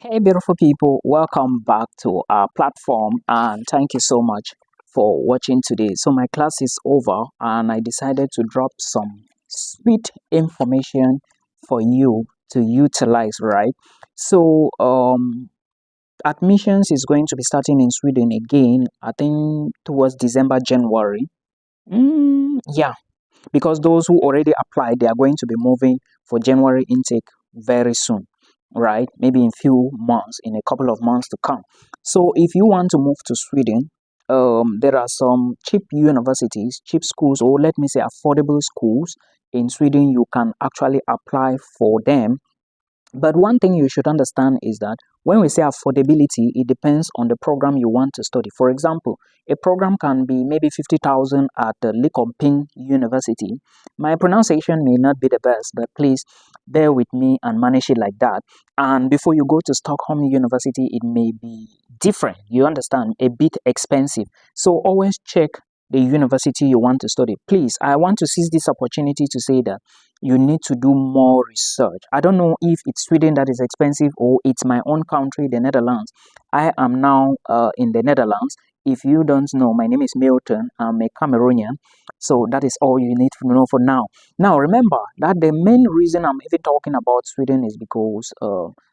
Hey, beautiful people, welcome back to our platform and thank you so much for watching today. So, my class is over and I decided to drop some sweet information for you to utilize, right? So, admissions is going to be starting in Sweden again, I think towards December, January. Yeah, because those who already applied, they are going to be moving for January intake very soon, right? Maybe in few months, in a couple of months to come. So if you want to move to Sweden, there are some cheap universities, cheap schools, or let me say affordable schools in Sweden. You can actually apply for them, but one thing you should understand is that when we say affordability, it depends on the program you want to study. For example, a program can be maybe 50,000 at the Linköping University. My pronunciation may not be the best, but please bear with me and manage it like that. And before you go to Stockholm University, it may be different. You understand, a bit expensive. So always check the university you want to study. Please, I want to seize this opportunity to say that you need to do more research. I don't know if it's Sweden that is expensive or it's my own country, the Netherlands. I am now in the Netherlands. If you don't know, my name is Milton. I'm a Cameroonian. So that is all you need to know for now. Now, remember that the main reason I'm even talking about Sweden is because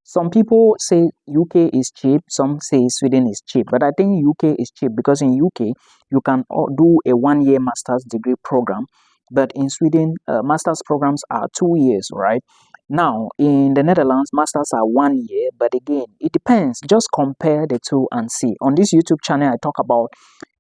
some people say UK is cheap, some say Sweden is cheap. But I think UK is cheap because in UK, you can do a 1 year master's degree program, but in Sweden, master's programs are 2 years, right? Now, in the Netherlands, masters are 1 year, but again, it depends. Just compare the two and see. On this YouTube channel, I talk about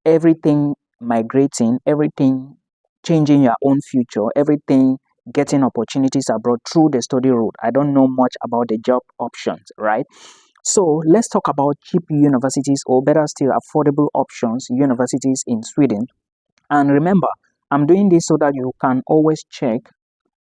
everything migrating, everything changing your own future, everything getting opportunities abroad through the study route. I don't know much about the job options, right? So let's talk about cheap universities, or better still, affordable options, universities in Sweden. And remember, I'm doing this so that you can always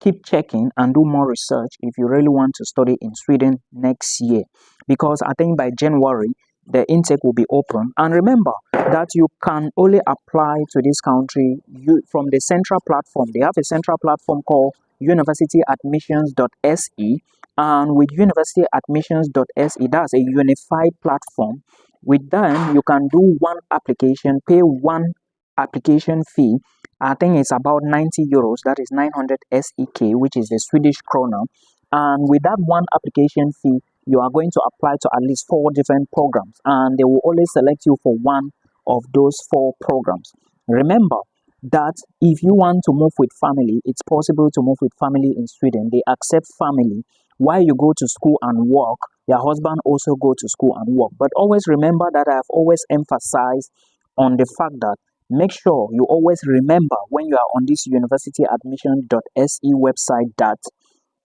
keep checking and do more research if you really want to study in Sweden next year. Because I think by January, the intake will be open. And remember that you can only apply to this country from the central platform. They have a central platform called universityadmissions.se. And with universityadmissions.se, that's a unified platform. With them, you can do one application, pay one application fee. I think it's about 90 euros, that is 900 SEK, which is the Swedish krona. And with that one application fee, you are going to apply to at least 4 different programs, and they will only select you for one of those 4 programs. Remember that if you want to move with family, it's possible to move with family in Sweden. They accept family. While you go to school and work, your husband also go to school and work. But always remember that I have always emphasized on the fact that make sure you always remember when you are on this universityadmission.se website that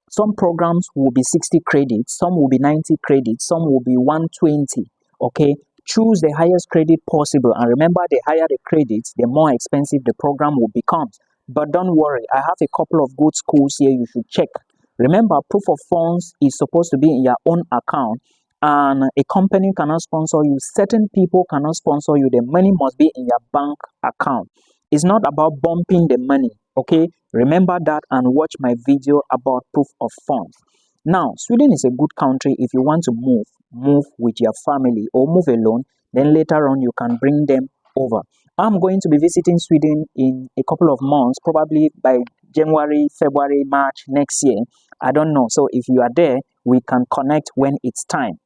some programs will be 60 credits, some will be 90 credits, some will be 120. Okay, choose the highest credit possible, and remember, the higher the credits, the more expensive the program will become. But don't worry, I have a couple of good schools here you should check. Remember, proof of funds is supposed to be in your own account, and a company cannot sponsor you. Certain people cannot sponsor you. The money must be in your bank account. It's not about bumping the money. Okay, remember that and watch my video about proof of funds. Now, Sweden is a good country if you want to move with your family or move alone. Then later on, you can bring them over. I'm going to be visiting Sweden in a couple of months, probably by January, February, March next year. I don't know. So if you are there, we can connect when it's time.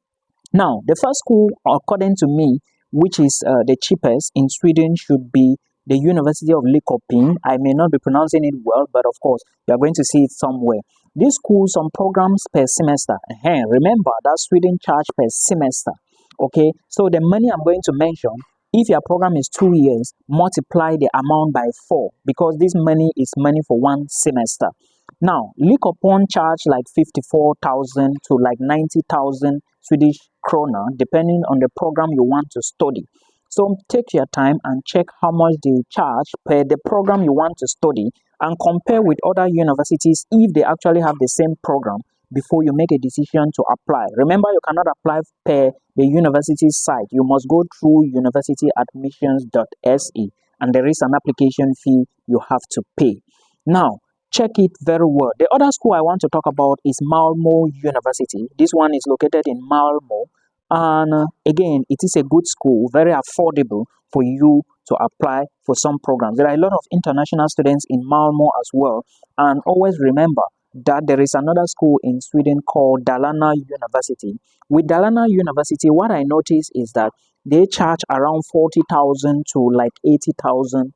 Now, the first school, according to me, which is the cheapest in Sweden, should be the University of Linköping. I may not be pronouncing it well, but of course, you are going to see it somewhere. This school, some programs per semester. Remember that Sweden charge per semester. Okay, so the money I'm going to mention, if your program is 2 years, multiply the amount by 4, because this money is money for one semester. Now, Linköping charge like 54,000 to like 90,000 Swedish krona, depending on the program you want to study. So take your time and check how much they charge per the program you want to study, and compare with other universities if they actually have the same program before you make a decision to apply. Remember, you cannot apply per the university site. You must go through universityadmissions.se, and there is an application fee you have to pay. Now, check it very well. The other school I want to talk about is Malmo University. This one is located in Malmo, and again, it is a good school, very affordable for you to apply for some programs. There are a lot of international students in Malmo as well, and always remember that there is another school in Sweden called Dalarna University. With Dalarna University, what I notice is that they charge around 40,000 to like 80,000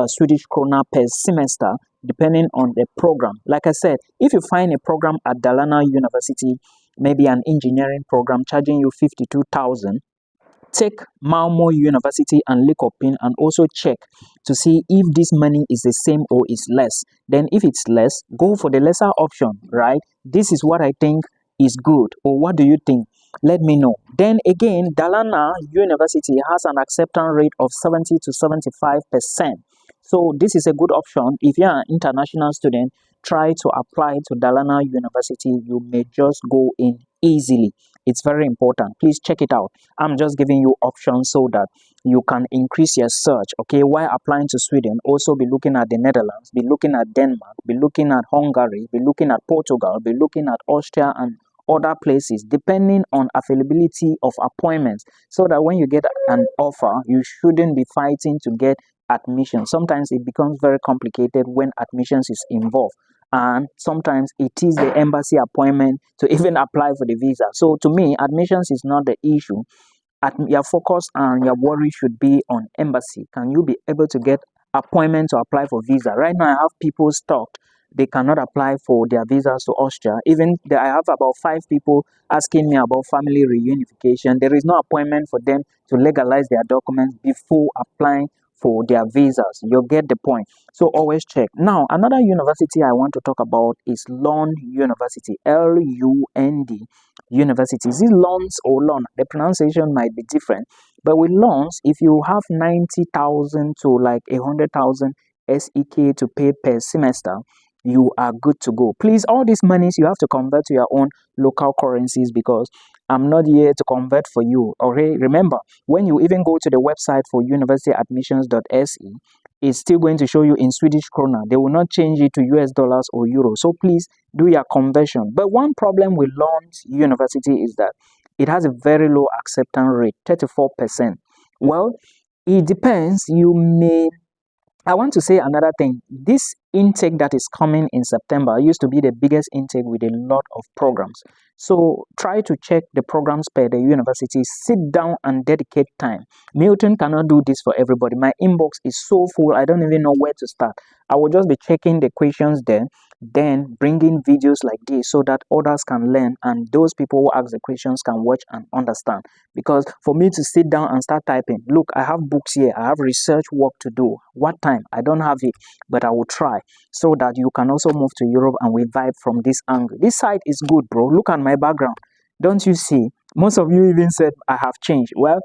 Swedish krona per semester, depending on the program. Like I said, if you find a program at Dalarna University, maybe an engineering program charging you 52,000, take Malmo University and look up in and also check to see if this money is the same or is less. Then if it's less, go for the lesser option, right? This is what I think is good. Or what do you think? Let me know. Then again, Dalarna University has an acceptance rate of 70 to 75%. So this is a good option. If you're an international student, try to apply to Dalarna University. You may just go in easily. It's very important. Please check it out. I'm just giving you options so that you can increase your search. Okay, while applying to Sweden, also be looking at the Netherlands, be looking at Denmark, be looking at Hungary, be looking at Portugal, be looking at Austria and other places, depending on availability of appointments, so that when you get an offer, you shouldn't be fighting to get admission. Sometimes it becomes very complicated when admissions is involved, and sometimes it is the embassy appointment to even apply for the visa. So to me, admissions is not the issue. Your focus and your worry should be on embassy. Can you be able to get appointment to apply for visa? Right now, I have people stopped. They cannot apply for their visas to Austria. Even I have about 5 people asking me about family reunification. There is no appointment for them to legalize their documents before applying for their visas. You'll get the point. So always check. Now, another university I want to talk about is Lund University, Lund University. Is it Lons or Lund? The pronunciation might be different. But with loans, if you have 90,000 to like 100,000 SEK to pay per semester, you are good to go. Please, all these monies you have to convert to your own local currencies, because I'm not here to convert for you. Okay, remember, when you even go to the website for universityadmissions.se, it's still going to show you in Swedish krona. They will not change it to US dollars or euros. So please do your conversion. But one problem with Lund University is that it has a very low acceptance rate, 34%. Well, it depends. I want to say another thing. This intake that is coming in September used to be the biggest intake with a lot of programs. So try to check the programs per the university. Sit down and dedicate time. Milton cannot do this for everybody. My inbox is so full, I don't even know where to start. I will just be checking the questions there, then bringing videos like this so that others can learn, and those people who ask the questions can watch and understand. Because for me to sit down and start typing, look, I have books here, I have research work to do. What time? I don't have it, but I will try, so that you can also move to Europe and we vibe from this angle. This side is good, bro. Look at my background. Don't you see? Most of you even said I have changed. Well,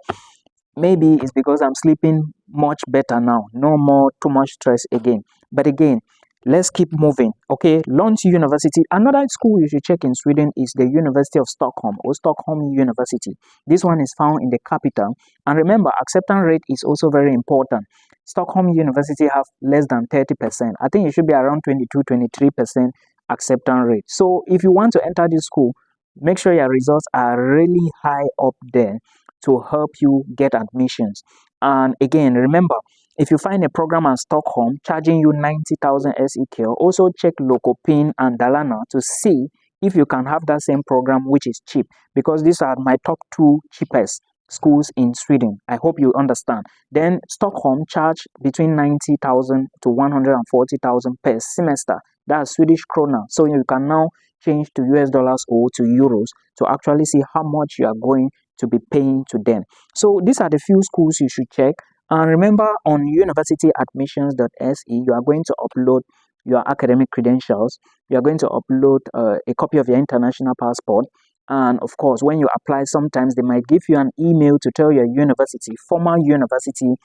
maybe it's because I'm sleeping much better now. No more too much stress again. But again, let's keep moving. Okay, Lund University. Another school you should check in Sweden is the University of Stockholm, or Stockholm University. This one is found in the capital. And remember, acceptance rate is also very important. Stockholm University have less than 30%. I think it should be around 22-23% acceptance rate. So if you want to enter this school, make sure your results are really high up there to help you get admissions. And again, remember, if you find a program at Stockholm charging you 90,000 SEK, also check Lokopin and Dalarna to see if you can have that same program, which is cheap, because these are my top 2 cheapest schools in Sweden. I hope you understand. Then Stockholm charge between 90,000 to 140,000 per semester. That's Swedish krona. So you can now change to US dollars or to euros to actually see how much you are going to be paying to them. So these are the few schools you should check. And remember, on universityadmissions.se, you are going to upload your academic credentials. You are going to upload a copy of your international passport. And of course, when you apply, sometimes they might give you an email to tell your university, former university,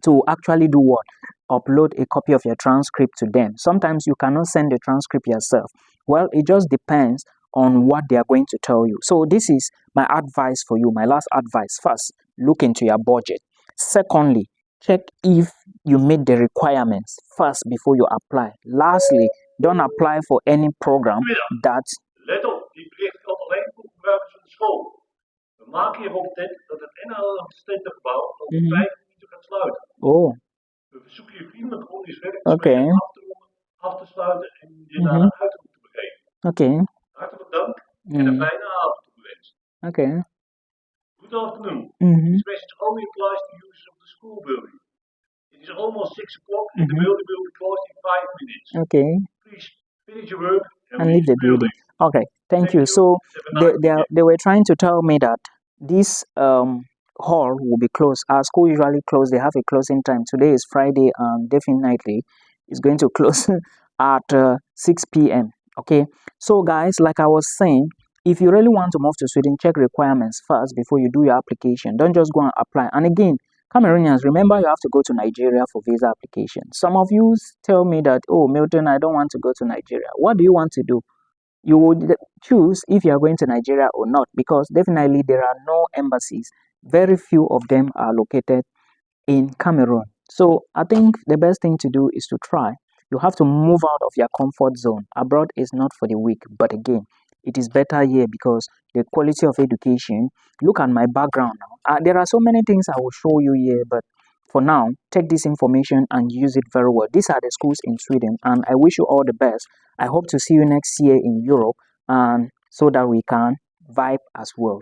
to actually do what? Upload a copy of your transcript to them. Sometimes you cannot send the transcript yourself. Well, it just depends on what they are going to tell you. So this is my advice for you, my last advice. First, look into your budget. Secondly, check if you meet the requirements first before you apply. Lastly, Don't apply for any program that. Let op, die bericht geldt alleen voor gebruikers van de school. We maken hierop tent dat het NL-studentengebouw over 5 minuten gaat sluiten. Oh. We verzoeken je vriendelijk om je werk af te sluiten en je naar de uitroep te begeven. Oké. Hartelijk dank en een fijne avond toegewenst. Oké. Good afternoon. This message only applies to users of the school building. It is almost 6 o'clock and the building will be closed in 5 minutes. Okay. Please finish your work and leave the building. Okay, thank you. So they were trying to tell me that this hall will be closed. Our school usually close. They have a closing time. Today is Friday, and definitely it's going to close at 6 p.m. Okay, so guys, like I was saying, if you really want to move to Sweden, check requirements first before you do your application. Don't just go and apply. And again, Cameroonians, remember you have to go to Nigeria for visa application. Some of you tell me that, oh, Milton, I don't want to go to Nigeria. What do you want to do? You would choose if you are going to Nigeria or not, because definitely there are no embassies. Very few of them are located in Cameroon. So I think the best thing to do is to try. You have to move out of your comfort zone. Abroad is not for the weak, but again, it is better here because the quality of education. Look at my background now. There are so many things I will show you here, but for now, take this information and use it very well. These are the schools in Sweden, and I wish you all the best. I hope to see you next year in Europe, and so that we can vibe as well.